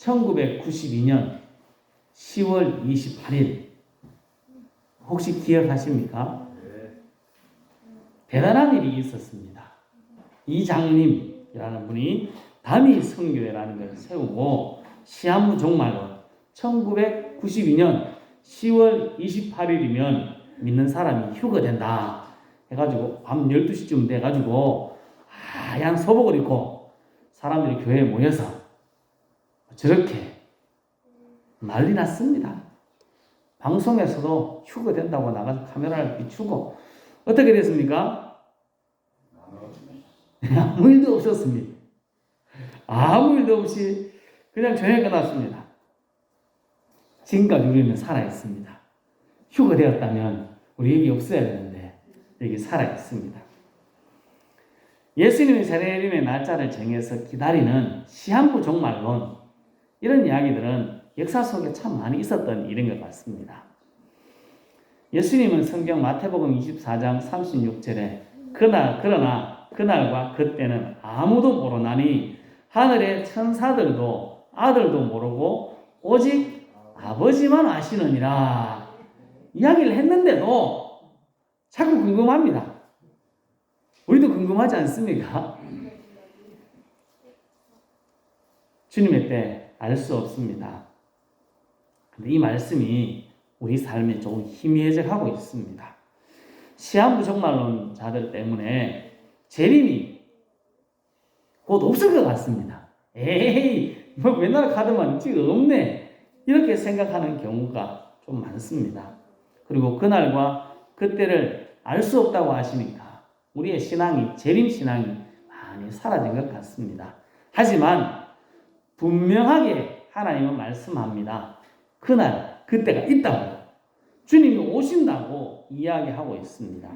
1992년 10월 28일 혹시 기억하십니까? 대단한 일이 있었습니다. 이장님이라는 분이 다미 선교회라는 것을 세우고 시한부 종말론 1992년 10월 28일이면 믿는 사람이 휴거된다 해가지고 밤 12시쯤 돼가지고 하얀 소복을 입고 사람들이 교회에 모여서 저렇게 난리 났습니다. 방송에서도 휴거된다고 나가서 카메라를 비추고 어떻게 됐습니까? 아무 일도 없었습니다. 아무 일도 없이 그냥 저녁에 끝났습니다. 지금까지 우리는 살아있습니다. 휴거되었다면 우리 여기 없어야 되는데 여기 살아있습니다. 예수님의 재림의 날짜를 정해서 기다리는 시한부 종말론 이런 이야기들은 역사 속에 참 많이 있었던 일인 것 같습니다. 예수님은 성경 마태복음 24장 36절에 그러나 그날과 그때는 아무도 모르나니 하늘의 천사들도 아들도 모르고 오직 아버지만 아시느니라 이야기를 했는데도 자꾸 궁금합니다. 우리도 궁금하지 않습니까? 주님의 때 알 수 없습니다. 근데 이 말씀이 우리 삶에 조금 희미해져가고 있습니다. 시한부 종말론자들 때문에 재림이 곧 없을 것 같습니다. 에이, 뭐 맨날 카드만 지금 없네. 이렇게 생각하는 경우가 좀 많습니다. 그리고 그날과 그때를 알 수 없다고 하시니까 우리의 신앙이, 재림 신앙이 많이 사라진 것 같습니다. 하지만 분명하게 하나님은 말씀합니다. 그날, 그때가 있다고. 주님이 오신다고 이야기하고 있습니다.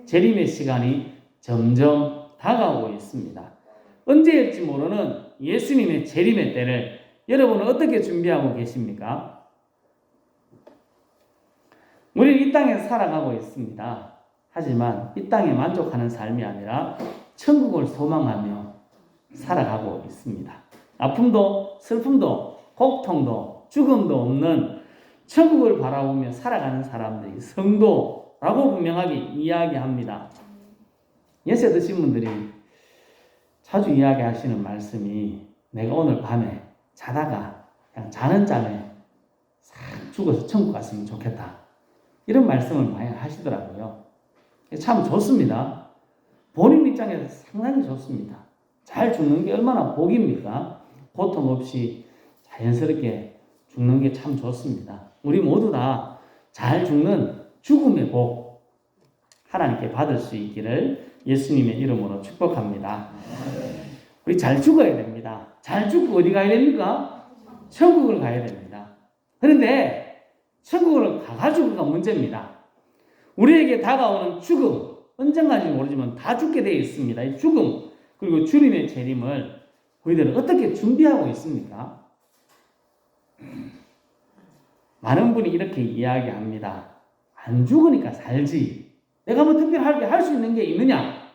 재림의 시간이 점점 다가오고 있습니다. 언제일지 모르는 예수님의 재림의 때를 여러분은 어떻게 준비하고 계십니까? 우리는 이 땅에 살아가고 있습니다. 하지만 이 땅에 만족하는 삶이 아니라 천국을 소망하며 살아가고 있습니다. 아픔도 슬픔도 고통도 죽음도 없는 천국을 바라보며 살아가는 사람들이 성도라고 분명하게 이야기합니다. 예세 드신 분들이 자주 이야기하시는 말씀이 내가 오늘 밤에 자다가 그냥 자는 잠에 싹 죽어서 천국 갔으면 좋겠다. 이런 말씀을 많이 하시더라고요. 참 좋습니다. 본인 입장에서 상당히 좋습니다. 잘 죽는 게 얼마나 복입니까? 고통 없이 자연스럽게 죽는 게 참 좋습니다. 우리 모두 다 잘 죽는 죽음의 복 하나님께 받을 수 있기를 예수님의 이름으로 축복합니다. 우리 잘 죽어야 됩니다. 잘 죽고 어디 가야 됩니까? 천국을 가야 됩니다. 그런데 천국을 가가지고가 문제입니다. 우리에게 다가오는 죽음, 언젠가인지 모르지만 다 죽게 되어 있습니다. 이 죽음, 그리고 주님의 재림을 우리들은 어떻게 준비하고 있습니까? 많은 분이 이렇게 이야기합니다. 안 죽으니까 살지. 내가 뭐 특별하게 할 수 있는 게 있느냐?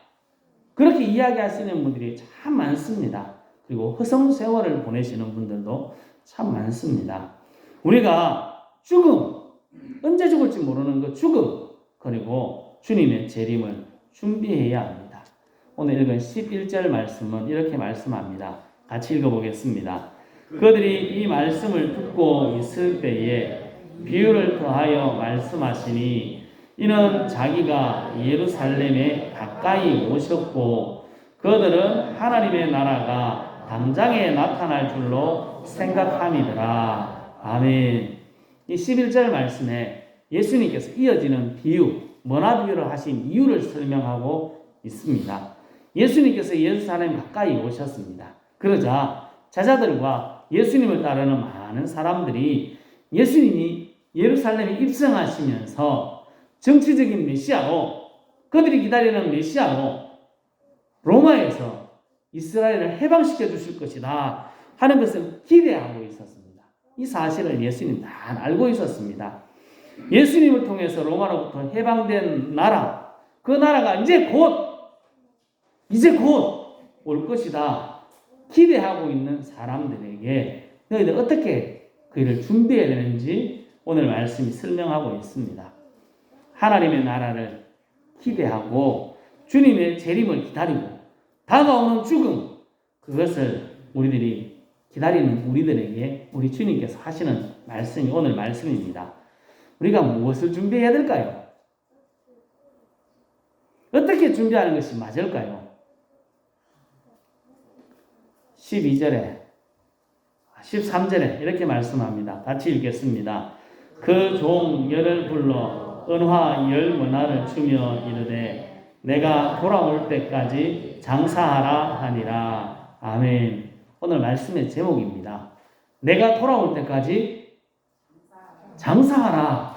그렇게 이야기하시는 분들이 참 많습니다. 그리고 허송세월을 보내시는 분들도 참 많습니다. 우리가 죽음, 언제 죽을지 모르는 그 죽음, 그리고 주님의 재림을 준비해야 합니다. 오늘 읽은 11절 말씀은 이렇게 말씀합니다. 같이 읽어보겠습니다. 그들이 이 말씀을 듣고 있을 때에 비유를 더하여 말씀하시니 이는 자기가 예루살렘에 가까이 오셨고 그들은 하나님의 나라가 당장에 나타날 줄로 생각함이더라. 아멘. 이 11절 말씀에 예수님께서 이어지는 비유, 문화 비유를 하신 이유를 설명하고 있습니다. 예수님께서 예루살렘 가까이 오셨습니다. 그러자 제자들과 예수님을 따르는 많은 사람들이 예수님이 예루살렘에 입성하시면서 정치적인 메시아로, 그들이 기다리는 메시아로 로마에서 이스라엘을 해방시켜 주실 것이다 하는 것을 기대하고 있었습니다. 이 사실을 예수님 다 알고 있었습니다. 예수님을 통해서 로마로부터 해방된 나라, 그 나라가 이제 곧 올 것이다 기대하고 있는 사람들에게 너희들 어떻게 그 일을 준비해야 되는지 오늘 말씀이 설명하고 있습니다. 하나님의 나라를 기대하고 주님의 재림을 기다리고 다가오는 죽음, 그것을 우리들이 기다리는 우리들에게 우리 주님께서 하시는 말씀이 오늘 말씀입니다. 우리가 무엇을 준비해야 될까요? 어떻게 준비하는 것이 맞을까요? 12절에 13절에 이렇게 말씀합니다. 같이 읽겠습니다. 그 종 열을 불러 은화 10머나를 주며 이르되 내가 돌아올 때까지 장사하라 하니라. 아멘. 오늘 말씀의 제목입니다. 내가 돌아올 때까지 장사하라.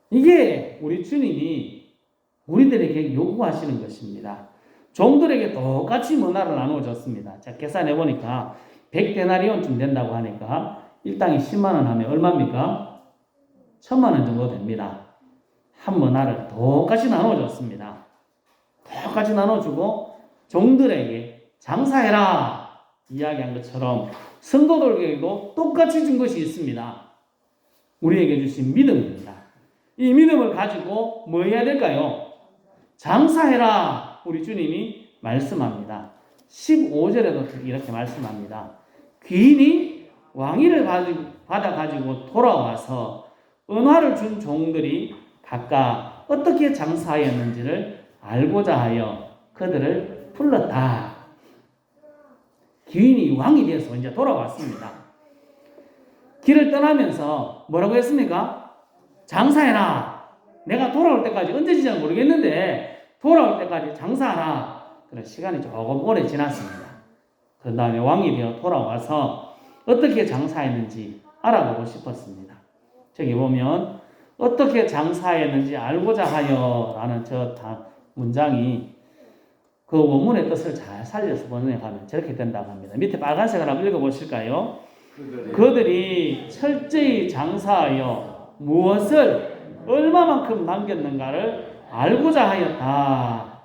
이게 우리 주님이 우리들에게 요구하시는 것입니다. 종들에게 똑같이 머나를 나눠줬습니다. 자, 계산해 보니까 100데나리온쯤 된다고 하니까 일당이 10만 원 하면 얼마입니까? 1000만 원 정도 됩니다. 한 머나를 똑같이 나눠줬습니다. 똑같이 나눠주고 종들에게 장사해라 이야기한 것처럼 성도들에게도 똑같이 준 것이 있습니다. 우리에게 주신 믿음입니다. 이 믿음을 가지고 뭐 해야 될까요? 장사해라 우리 주님이 말씀합니다. 15절에도 이렇게 말씀합니다. 귀인이 왕위를 받아가지고 돌아와서 은화를 준 종들이 각각 어떻게 장사하였는지를 알고자 하여 그들을 불렀다. 귀인이 왕이 되어서 이제 돌아왔습니다. 길을 떠나면서 뭐라고 했습니까? 장사해라. 내가 돌아올 때까지 언제인지 잘 모르겠는데 돌아올 때까지 장사하라. 그런 시간이 조금 오래 지났습니다. 그 다음에 왕이 되어 돌아와서 어떻게 장사했는지 알아보고 싶었습니다. 저기 보면 어떻게 장사했는지 알고자 하여 라는 저 문장이 그 원문의 뜻을 잘 살려서 번역하면 저렇게 된다고 합니다. 밑에 빨간색을 한번 읽어보실까요? 그들이 철저히 장사하여 무엇을 얼마만큼 남겼는가를 알고자 하였다.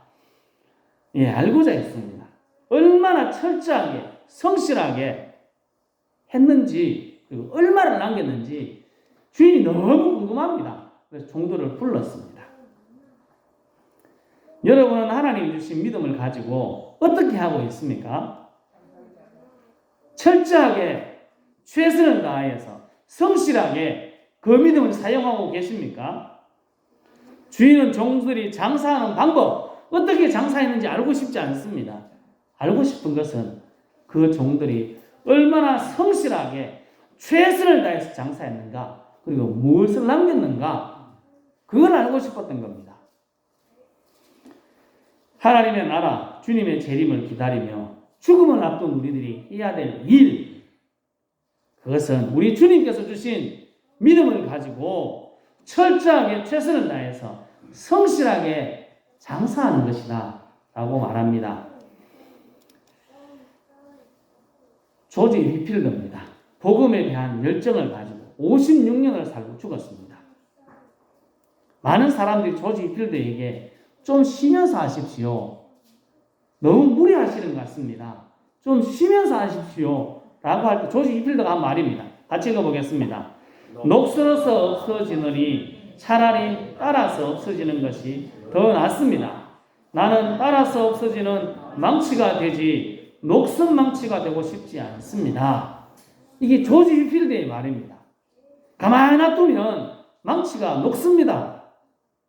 예, 알고자 했습니다. 얼마나 철저하게 성실하게 했는지 그리고 얼마를 남겼는지 주인이 너무 궁금합니다. 그래서 종들을 불렀습니다. 여러분은 하나님이 주신 믿음을 가지고 어떻게 하고 있습니까? 철저하게 최선을 다해서 성실하게 그 믿음을 사용하고 계십니까? 주인은 종들이 장사하는 방법, 어떻게 장사했는지 알고 싶지 않습니다. 알고 싶은 것은 그 종들이 얼마나 성실하게 최선을 다해서 장사했는가, 그리고 무엇을 남겼는가, 그걸 알고 싶었던 겁니다. 하나님의 나라, 주님의 재림을 기다리며 죽음을 앞둔 우리들이 해야 될 일, 그것은 우리 주님께서 주신 믿음을 가지고 철저하게 최선을 다해서 성실하게 장사하는 것이다 라고 말합니다. 조지 휘필더입니다. 복음에 대한 열정을 가지고 56년을 살고 죽었습니다. 많은 사람들이 조지 휘필더에게 좀 쉬면서 하십시오. 너무 무리하시는 것 같습니다. 좀 쉬면서 하십시오. 라고 할 때 조지 휘필더가 한 말입니다. 같이 읽어보겠습니다. 녹슬어서 없어지느니 차라리 따라서 없어지는 것이 더 낫습니다. 나는 따라서 없어지는 망치가 되지 녹슨 망치가 되고 싶지 않습니다. 이게 조지 휘필더의 말입니다. 가만히 놔두면 망치가 녹습니다.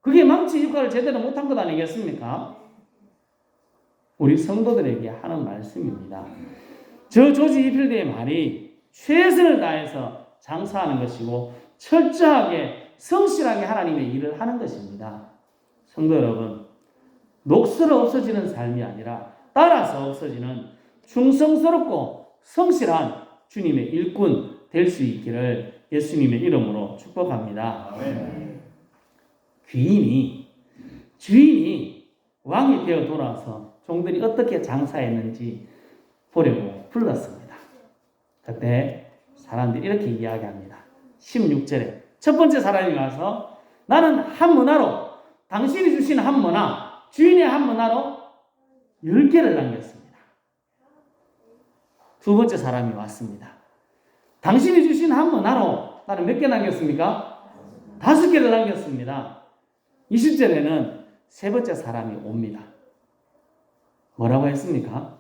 그게 망치 역할을 제대로 못한 것 아니겠습니까? 우리 성도들에게 하는 말씀입니다. 저 조지 휘필더의 말이 최선을 다해서 장사하는 것이고 철저하게 성실하게 하나님의 일을 하는 것입니다. 성도 여러분, 녹슬어 없어지는 삶이 아니라 따라서 없어지는 충성스럽고 성실한 주님의 일꾼 될 수 있기를 예수님의 이름으로 축복합니다. 아멘. 주인이 왕이 되어 돌아와서 종들이 어떻게 장사했는지 보려고 불렀습니다. 그때 사람들이 이렇게 이야기합니다. 16절에 첫 번째 사람이 와서 나는 한 머나로, 당신이 주신 한 머나, 주인의 한 머나로 10개를 남겼습니다. 두 번째 사람이 왔습니다. 당신이 주신 한 문화로 나는 몇 개 남겼습니까? 5개를 남겼습니다. 20절에는 세 번째 사람이 옵니다. 뭐라고 했습니까?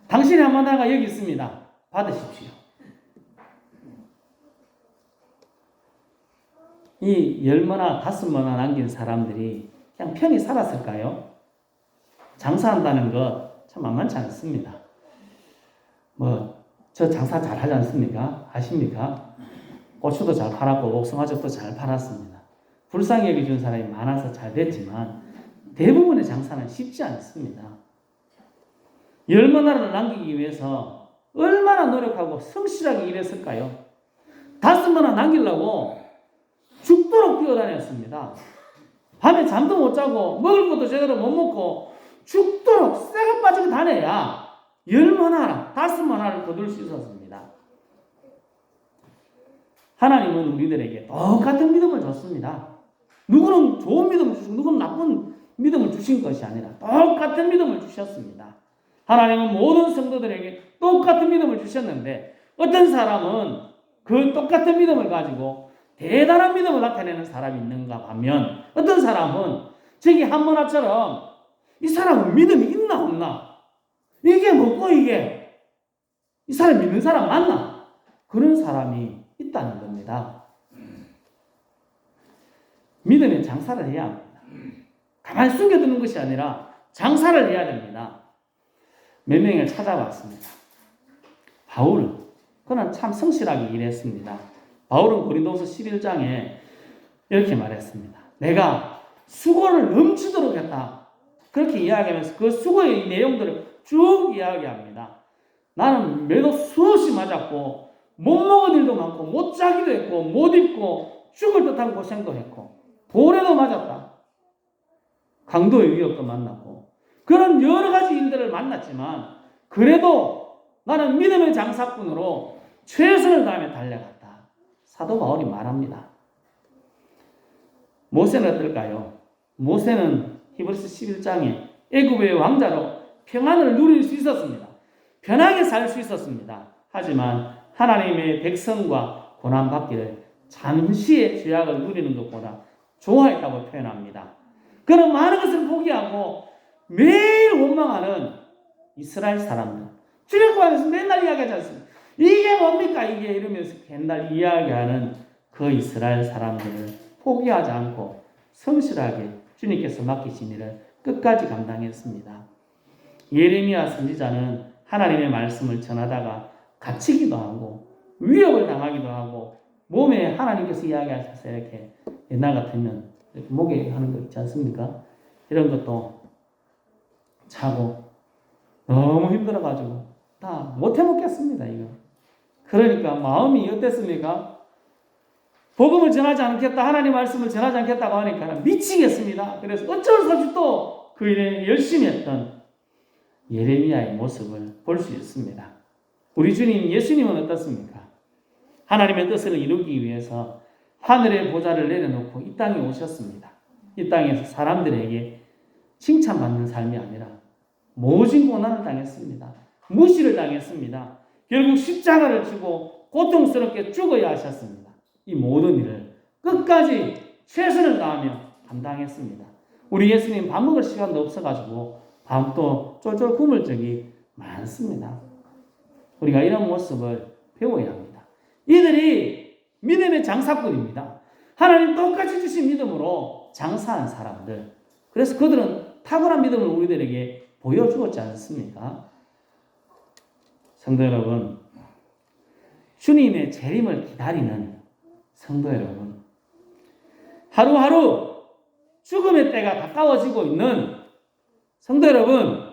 당신의 한 문화가 여기 있습니다. 받으십시오. 이 10문화, 5문화 남긴 사람들이 그냥 편히 살았을까요? 장사한다는 것 참 만만치 않습니다. 저 장사 잘 하지 않습니까? 아십니까? 고추도 잘 팔았고 옥송화죽도 잘 팔았습니다. 불쌍히 여겨준 사람이 많아서 잘 됐지만 대부분의 장사는 쉽지 않습니다. 10문화를 남기기 위해서 얼마나 노력하고 성실하게 일했을까요? 5문화 남기려고 죽도록 뛰어다녔습니다. 밤에 잠도 못 자고 먹을 것도 제대로 못 먹고 죽도록 쇠가 빠지게 다녀야 10문화, 5문화를 거둘 수 있었습니다. 하나님은 우리들에게 똑같은 믿음을 줬습니다. 누구는 좋은 믿음을 주시고 누구는 나쁜 믿음을 주신 것이 아니라 똑같은 믿음을 주셨습니다. 하나님은 모든 성도들에게 똑같은 믿음을 주셨는데 어떤 사람은 그 똑같은 믿음을 가지고 대단한 믿음을 나타내는 사람이 있는가 하면 어떤 사람은 저기 한문화처럼 이 사람은 믿음이 있나 없나? 이게 뭐고 이게? 이 사람 믿는 사람 맞나? 그런 사람이 있다는 겁니다. 믿음의 장사를 해야 합니다. 가만히 숨겨두는 것이 아니라 장사를 해야 됩니다. 몇 명을 찾아봤습니다. 바울은 그는 참 성실하게 일했습니다. 바울은 고린도후서 11장에 이렇게 말했습니다. 내가 수고를 넘치도록 했다. 그렇게 이야기하면서 그 수고의 내용들을 쭉 이야기합니다. 나는 매도 수없이 맞았고 못 먹은 일도 많고 못 자기도 했고 못 입고 죽을 듯한 고생도 했고 돌에도 맞았다. 강도의 위협도 만났고 그런 여러 가지 일들을 만났지만 그래도 나는 믿음의 장사꾼으로 최선을 다하며 달려갔다. 사도 바울이 말합니다. 모세는 어떨까요? 모세는 히브리서 11장에 애굽의 왕자로 평안을 누릴 수 있었습니다. 편하게 살 수 있었습니다. 하지만 하나님의 백성과 고난받기를 잠시의 죄악을 누리는 것보다 좋아했다고 표현합니다. 그는 많은 것을 포기하고 매일 원망하는 이스라엘 사람들. 출애굽하면서 맨날 이야기하지 않습니까? 이게 뭡니까 이게 이러면서 맨날 이야기하는 그 이스라엘 사람들을 포기하지 않고 성실하게 주님께서 맡기신 일을 끝까지 감당했습니다. 예레미야 선지자는 하나님의 말씀을 전하다가 갇히기도 하고 위협을 당하기도 하고 몸에 하나님께서 이야기하셔서 이렇게 옛날 같으면 이렇게 목에 하는 거 있지 않습니까? 이런 것도 차고 너무 힘들어가지고 다 못 해먹겠습니다. 이거. 그러니까 마음이 어땠습니까? 복음을 전하지 않겠다, 하나님 말씀을 전하지 않겠다고 하니까 미치겠습니다. 그래서 어쩔 수 없이 또 그 일에 열심히 했던 예레미야의 모습을 볼 수 있습니다. 우리 주님 예수님은 어떻습니까? 하나님의 뜻을 이루기 위해서 하늘의 보좌를 내려놓고 이 땅에 오셨습니다. 이 땅에서 사람들에게 칭찬받는 삶이 아니라 모진 고난을 당했습니다. 무시를 당했습니다. 결국 십자가를 지고 고통스럽게 죽어야 하셨습니다. 이 모든 일을 끝까지 최선을 다하며 감당했습니다. 우리 예수님 밥 먹을 시간도 없어가지고 밤도 쫄쫄 굶을 적이 많습니다. 우리가 이런 모습을 배워야 합니다. 이들이 믿음의 장사꾼입니다. 하나님 똑같이 주신 믿음으로 장사한 사람들. 그래서 그들은 탁월한 믿음을 우리들에게 보여주었지 않습니까? 성도 여러분, 주님의 재림을 기다리는 성도 여러분, 하루하루 죽음의 때가 가까워지고 있는 성도 여러분,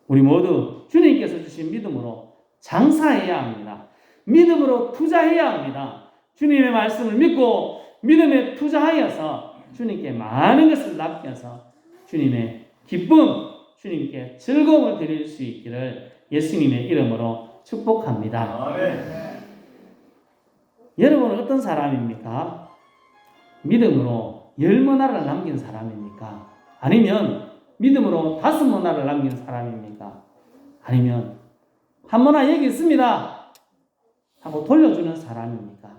우리 모두 주님께서 주신 믿음으로 장사해야 합니다. 믿음으로 투자해야 합니다. 주님의 말씀을 믿고 믿음에 투자하여서 주님께 많은 것을 맡겨서 주님의 기쁨, 주님께 즐거움을 드릴 수 있기를 예수님의 이름으로 축복합니다. 아멘. 여러분은 어떤 사람입니까? 믿음으로 10문화를 남긴 사람입니까? 아니면 믿음으로 5문화를 남긴 사람입니까? 아니면 한모나 여기 있습니다 하고 돌려주는 사람입니까?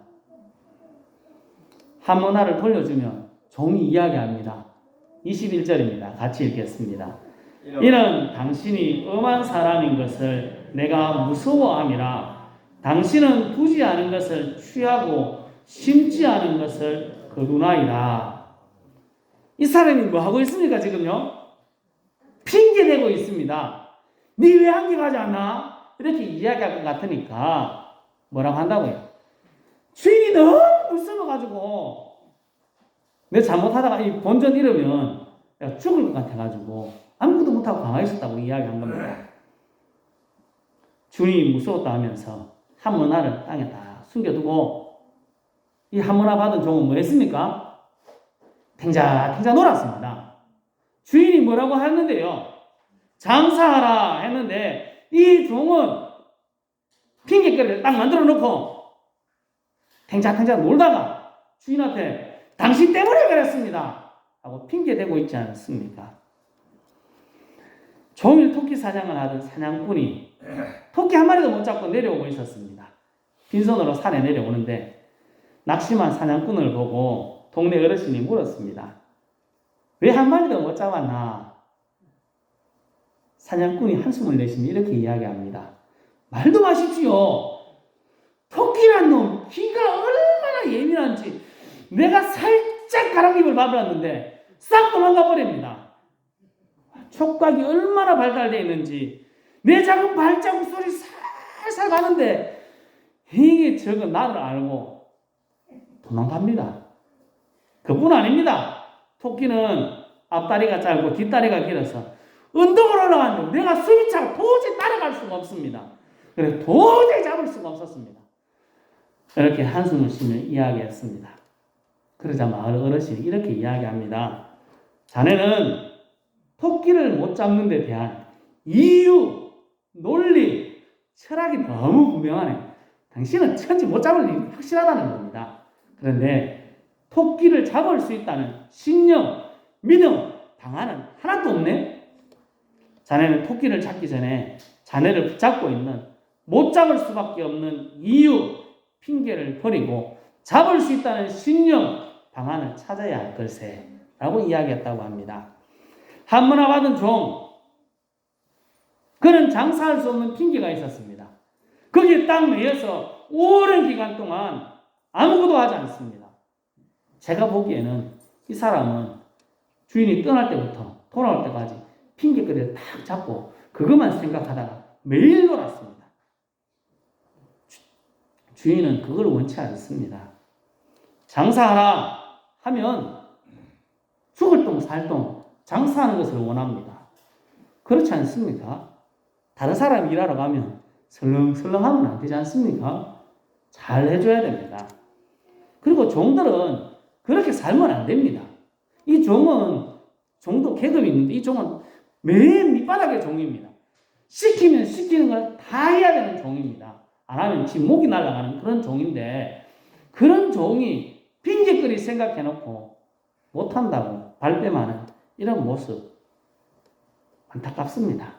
한모나를 돌려주면 종이 이야기합니다. 21절입니다. 같이 읽겠습니다. 이는 당신이 엄한 사람인 것을 내가 무서워함이라. 당신은 두지 않은 것을 취하고 심지 않은 것을 거두나이다. 이 사람이 뭐 하고 있습니까 지금요? 핑계대고 있습니다. 니 왜 한개 가지 않나? 이렇게 이야기할 것 같으니까 뭐라고 한다고요? 주인이 너무 무서워가지고 내 잘못하다가 이 본전 잃으면 내가 죽을 것 같아가지고 아무것도 못하고 가만히 있었다고 이야기한 겁니다. 주인이 무서웠다 하면서 한문화를 땅에 다 숨겨두고 이 한문화 받은 종은 뭐 했습니까? 탱자탱자 놀았습니다. 주인이 뭐라고 했는데요? 장사하라 했는데 이 종은 핑계거리를 딱 만들어 놓고 탱자탱자 놀다가 주인한테 당신 때문에 그랬습니다 하고 핑계대고 있지 않습니까? 종일 토끼 사냥을 하던 사냥꾼이 토끼 한 마리도 못 잡고 내려오고 있었습니다. 빈손으로 산에 내려오는데 낙심한 사냥꾼을 보고 동네 어르신이 물었습니다. 왜 한 마리도 못 잡았나? 사냥꾼이 한숨을 내쉬며 이렇게 이야기합니다. 말도 마십시오. 토끼란 놈 귀가 얼마나 예민한지 내가 살짝 가랑입을 밟았는데 싹 도망가 버립니다. 촉각이 얼마나 발달되어 있는지 내 작은 발자국 소리 살살 가는데 이게 저거 나를 알고 도망갑니다. 그뿐 아닙니다. 토끼는 앞다리가 짧고 뒷다리가 길어서 언덕을 올라갔는데 내가 숨이 차고 도저히 따라갈 수가 없습니다. 그래서 도저히 잡을 수가 없었습니다. 이렇게 한숨을 쉬며 이야기했습니다. 그러자 마을 어르신이 이렇게 이야기합니다. 자네는 토끼를 못 잡는 데 대한 이유, 논리, 철학이 너무 분명하네. 당신은 천지 못 잡을 일이 확실하다는 겁니다. 그런데 토끼를 잡을 수 있다는 신념, 믿음, 방안은 하나도 없네. 자네는 토끼를 잡기 전에 자네를 붙잡고 있는 못 잡을 수밖에 없는 이유, 핑계를 버리고 잡을 수 있다는 신념, 방안을 찾아야 할 걸세 라고 이야기했다고 합니다. 한문화 받은 종, 그는 장사할 수 없는 핑계가 있었습니다. 거기에 딱 매여서 오랜 기간 동안 아무것도 하지 않습니다. 제가 보기에는 이 사람은 주인이 떠날 때부터 돌아올 때까지 핑계거리를 딱 잡고 그것만 생각하다가 매일 놀았습니다. 주인은 그걸 원치 않습니다. 장사하라 하면 죽을 똥 살 똥 장사하는 것을 원합니다. 그렇지 않습니까? 다른 사람이 일하러 가면 설렁설렁하면 안 되지 않습니까? 잘 해줘야 됩니다. 그리고 종들은 그렇게 살면 안 됩니다. 이 종은 종도 계급이 있는데 이 종은 맨 밑바닥의 종입니다. 시키면 시키는 걸 다 해야 되는 종입니다. 안 하면 지 목이 날아가는 그런 종인데 그런 종이 핑계거리 생각해놓고 못한다고 발뺌하는 이런 모습 안타깝습니다.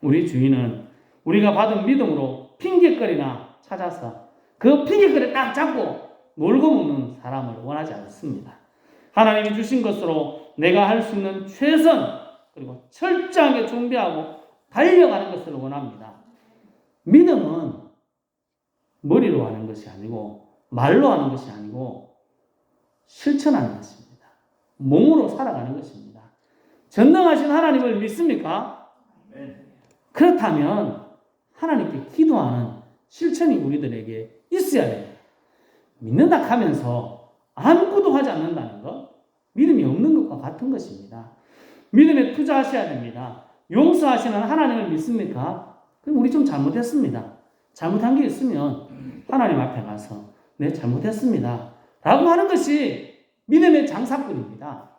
우리 주인은 우리가 받은 믿음으로 핑계거리나 찾아서 그 핑계거리 딱 잡고 놀고 먹는 사람을 원하지 않습니다. 하나님이 주신 것으로 내가 할 수 있는 최선 그리고 철저하게 준비하고 달려가는 것을 원합니다. 믿음은 머리로 하는 것이 아니고 말로 하는 것이 아니고 실천하는 것입니다. 몸으로 살아가는 것입니다. 전능하신 하나님을 믿습니까? 그렇다면 하나님께 기도하는 실천이 우리들에게 있어야 됩니다. 믿는다 하면서 아무것도 하지 않는다는 것, 믿음이 없는 것과 같은 것입니다. 믿음에 투자하셔야 됩니다. 용서하시는 하나님을 믿습니까? 그럼 우리 좀 잘못했습니다. 잘못한 게 있으면 하나님 앞에 가서 네, 잘못했습니다 라고 하는 것이 믿음의 장사꾼입니다.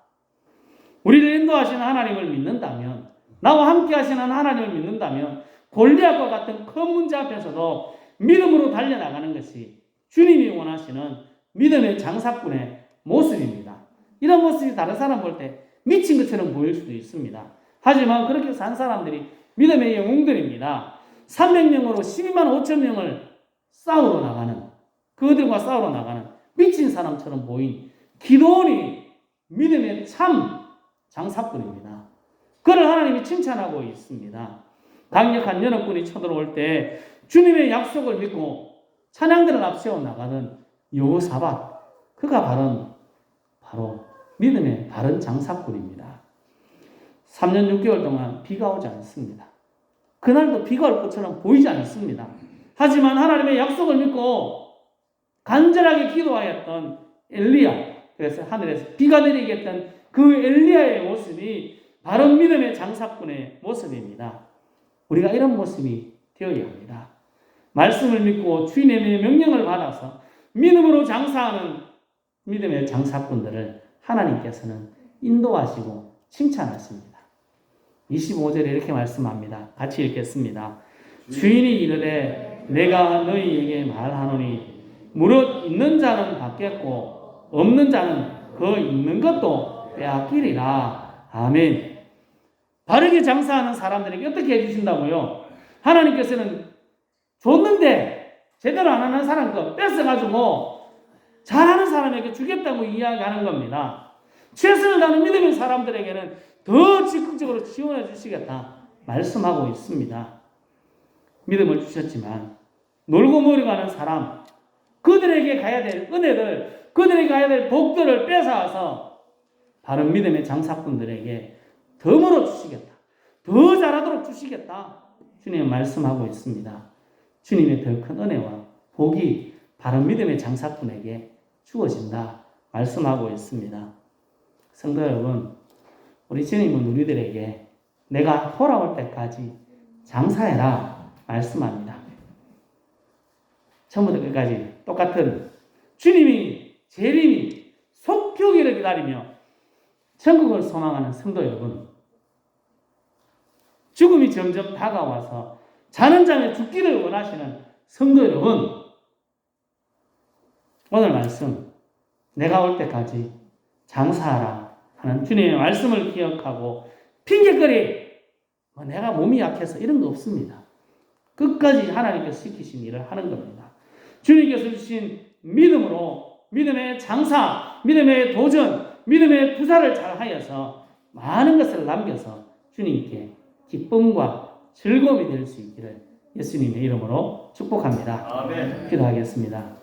우리를 인도하시는 하나님을 믿는다면, 나와 함께 하시는 하나님을 믿는다면 골리앗과 같은 큰 문제 앞에서도 믿음으로 달려나가는 것이 주님이 원하시는 믿음의 장사꾼의 모습입니다. 이런 모습이 다른 사람 볼 때 미친 것처럼 보일 수도 있습니다. 하지만 그렇게 산 사람들이 믿음의 영웅들입니다. 300명으로 12만 5천 명을 싸우러 나가는, 그들과 싸우러 나가는 미친 사람처럼 보인 기도원이 믿음의 참 장사꾼입니다. 그를 하나님이 칭찬하고 있습니다. 강력한 연합군이 쳐들어올 때 주님의 약속을 믿고 찬양들을 앞세워 나가는 여호사밧, 그가 바로 믿음의 바른 장사꾼입니다. 3년 6개월 동안 비가 오지 않습니다. 그날도 비가 올 것처럼 보이지 않습니다. 하지만 하나님의 약속을 믿고 간절하게 기도하였던 엘리야, 그래서 하늘에서 비가 내리게 했던 그 엘리야의 모습이 바로 믿음의 장사꾼의 모습입니다. 우리가 이런 모습이 되어야 합니다. 말씀을 믿고 주님의 명령을 받아서 믿음으로 장사하는 믿음의 장사꾼들을 하나님께서는 인도하시고 칭찬하십니다. 25절에 이렇게 말씀합니다. 같이 읽겠습니다. 주인이 이르되 내가 너희에게 말하노니 무릇 있는 자는 받겠고 없는 자는 그 있는 것도 빼앗기리라. 아멘. 바르게 장사하는 사람들에게 어떻게 해주신다고요? 하나님께서는 줬는데 제대로 안 하는 사람 거 뺏어가지고 잘하는 사람에게 주겠다고 이야기하는 겁니다. 최선을 다하는 믿음의 사람들에게는 더 적극적으로 지원해 주시겠다 말씀하고 있습니다. 믿음을 주셨지만 놀고 머리 가는 사람, 그들에게 가야 될 은혜들, 그들에게 가야 될 복들을 뺏어와서 바른 믿음의 장사꾼들에게 더 주시겠다, 더 잘하도록 주시겠다 주님은 말씀하고 있습니다. 주님의 더 큰 은혜와 복이 바른 믿음의 장사꾼에게 주어진다 말씀하고 있습니다. 성도 여러분, 우리 주님은 우리들에게 내가 돌아올 때까지 장사해라 말씀합니다. 처음부터 끝까지 똑같은 주님이 재림이 속교기를 기다리며 천국을 소망하는 성도 여러분, 죽음이 점점 다가와서 자는 잠에 죽기를 원하시는 성도 여러분, 오늘 말씀 내가 올 때까지 장사하라 하는 주님의 말씀을 기억하고 핑계거리 내가 몸이 약해서 이런 거 없습니다. 끝까지 하나님께서 시키신 일을 하는 겁니다. 주님께서 주신 믿음으로 믿음의 장사, 믿음의 도전, 믿음의 투자를 잘 하여서 많은 것을 남겨서 주님께 기쁨과 즐거움이 될 수 있기를 예수님의 이름으로 축복합니다. 아멘. 기도하겠습니다.